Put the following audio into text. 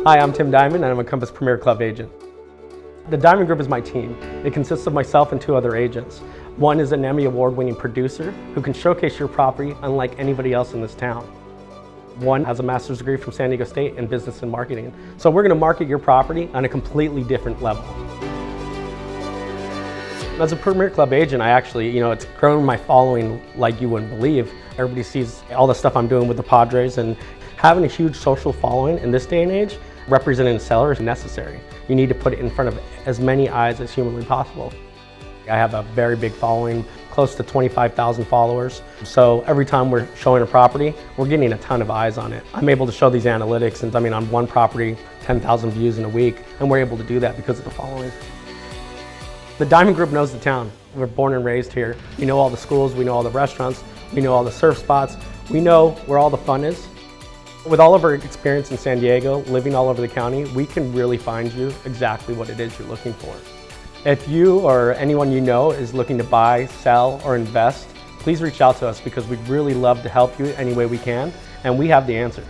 Hi, I'm Tim Diamond and I'm a Compass Premier Club agent. The Diamond Group is my team. It consists of myself and 2 other agents. One is an Emmy Award-winning producer who can showcase your property unlike anybody else in this town. One has a master's degree from San Diego State in business and marketing. So we're going to market your property on a completely different level. As a Premier Club agent, I actually, it's grown my following like you wouldn't believe. Everybody sees all the stuff I'm doing with the Padres, and having a huge social following in this day and age, representing a seller is necessary. You need to put it in front of as many eyes as humanly possible. I have a very big following, close to 25,000 followers. So every time we're showing a property, we're getting a ton of eyes on it. I'm able to show these analytics, and on one property, 10,000 views in a week, and we're able to do that because of the following. The Diamond Group knows the town. We're born and raised here. We know all the schools, we know all the restaurants, we know all the surf spots, we know where all the fun is. With all of our experience in San Diego, living all over the county, we can really find you exactly what it is you're looking for. If you or anyone you know is looking to buy, sell, or invest, please reach out to us because we'd really love to help you any way we can, and we have the answers.